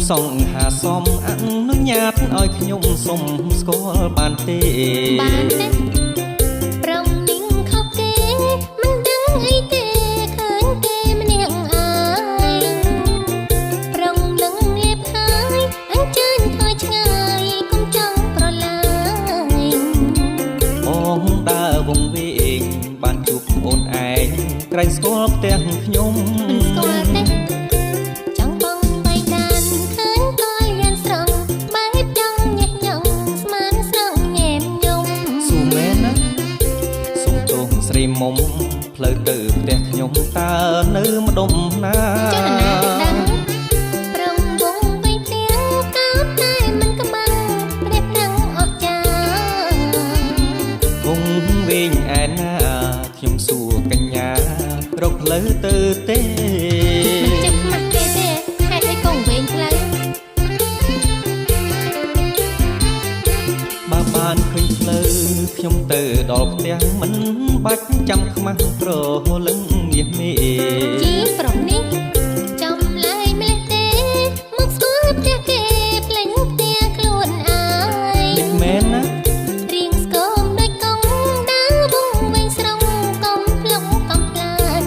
សង្ហាសមអនុញ្ញាតឲ្យខ្ញុំសុំស្គាល់បានទេបានទេប្រងនាងខុសគេមិនដឹងអីទេឃើញគេម្នាក់ឯងប្រងលឹងលៀបហើយអញ្ជើញថយឆ្ងាយកុំចង់ប្រឡាយបងដើរវងវែងបានជួបអូនឯងក្រែងស្គាល់ផ្ទះខ្ញុំមិនស្គាល់ទេចង់បងបៃតានឃើញកលយានស្រង់បែបចង់ញ៉េះញ៉ងស្មានស្រង់ញែមញំស៊ូមែនណាសុំទោសស្រីមុំផ្លូវទៅផ្ទះខ្ញុំតើនៅម្ដុំណាចលនាដឹងប្រងវងបៃទាំងកោតតែមិនក្បាំងផ្ដេសប្រឹងអស់ចាវងវែងឯណាខ្ញុំសួរកញ្ញារកផ្លូវទៅទេមិនចេះខ្មាស់ទេទេហេតុអីកងវែងផ្លូវបើបានឃើញផ្លូវខ្ញុំទៅដល់ផ្ទះមិនបាច់ចាំខ្មាស់ប្រលឹងមាសមេជីប្រុសនេះចំឡើយម្លេះទេមកស្គាល់ផ្ទះគេផ្លេញផ្ទះខ្លួនឯងមិនមែនណារៀងស្គមដូចកងដើរវងវែងស្រង់កុំភ្លុកកំផ្លាញ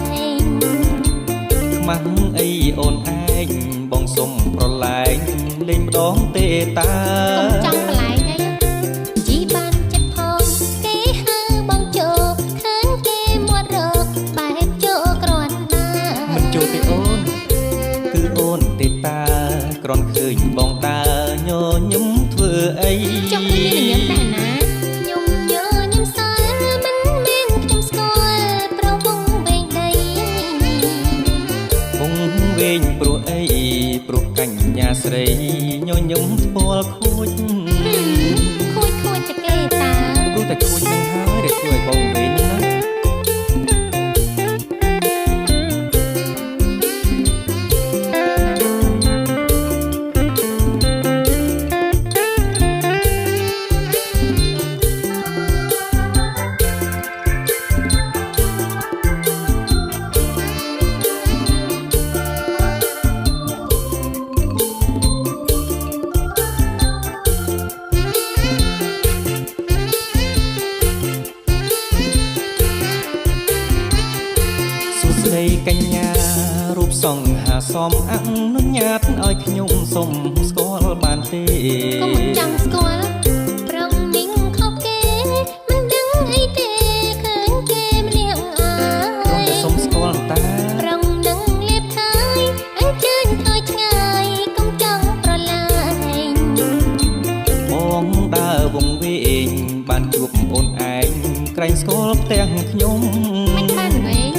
ខ្មាស់អីអូនឯងបងសុំប្រឡែងលេងម្ដងទេតាកុំចង់ប្រឡែងអីជីបានចិត្តផងគេហៅបងជោឃើញគេមាត់រកបែបជោគ្រាន់ណាមិនជោទេអូនគឺអូនទេតាគ្រាន់ឃើញបងតាញញឹមធ្វើអីចុះគ្នាញញឹមដែរណាញញឹមសល់មិនមែនខ្ញុំស្គាល់ប្រវងវែងដីវងវែងព្រោះអីព្រោះកញ្ញាស្រីញញឹមស្គាល់ខូចខូចតែគេតាព្រោះតែខូចនឹងហើយដែលធ្វើឲ្យបងវែងណាកញ្ញារូបសង្ហាសមអនុញ្ញាតឲ្យខ្ញុំសុំស្គាល់បានទេកុំចង់ស្គាល់ប្រងនាងខុសគេមិនដឹងអីទេឃើញគេម្នាក់ឯងគ្រាន់តែសុំស្គាល់តាប្រងនឹងលៀបហើយអញ្ជើញថយឆ្ងាយកុំចង់ប្រឡាយបងដើរវងវែងបានជួបអូនឯងក្រែងស្គាល់ផ្ទះខ្ញុំមិនបានវែង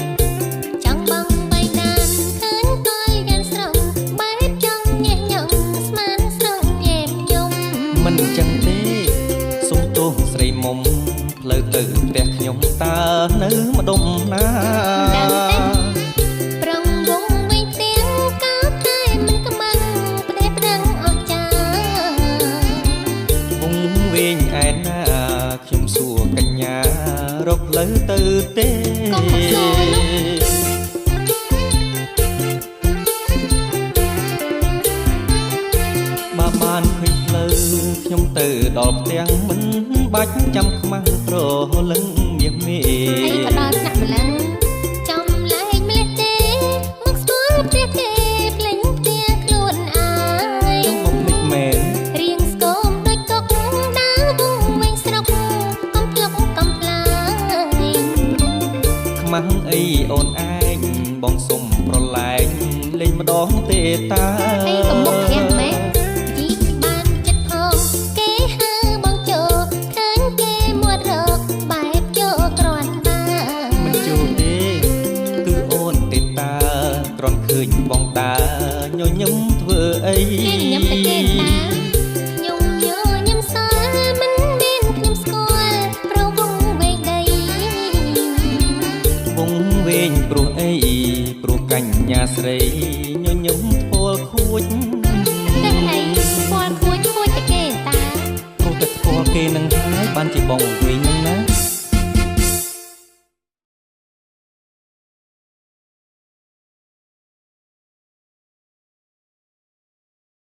មិនចឹងទេសុំទោសស្រីមុំផ្លូវទៅផ្ទះខ្ញុំតើនៅម្ដុំណាដឹងទេប្រងវងវែងទាំងកោតតែមិនក្បាំងផ្ដេសប្រឹងអស់ចាវងវែងឯណាខ្ញុំសួរកញ្ញារកផ្លូវទៅទេកុំសួរនោះបើបានឃើញផ្លូវខ្ញុំទៅដល់ផ្ទះមិនបាច់ចាំខ្មាស់ប្រលឹងមាសមេអីក៏ដល់ថ្នាក់ម្លឹងចំលែងម្លេះទេមកស្គាល់ផ្ទះគេផ្លេញផ្ទះខ្លួនឯងចង់បំភ្លេចមែនរៀងស្គមដូចកុកដើរវងវែងស្រង់កំភ្លុកកំផ្លាញខ្មាស់អីអូនឯងបងសុំប្រឡែងលេងម្ដងទេតាអីក៏មុខធាក់មែនគ្រាន់ឃើញបងតាញញឹមធ្វើអីគេញញឹមតែគេតាញញឹមសល់មិនមែនខ្ញុំស្គាល់ប្រវងវែងដីវងវែងព្រោះអីព្រោះកញ្ញាស្រីញញឹមធ្វើខូចតែអីស្គាល់ខូចតែគេតាព្រោះតែស្គាល់គេនឹងហើយបានជាបងវែងហ្នឹងណា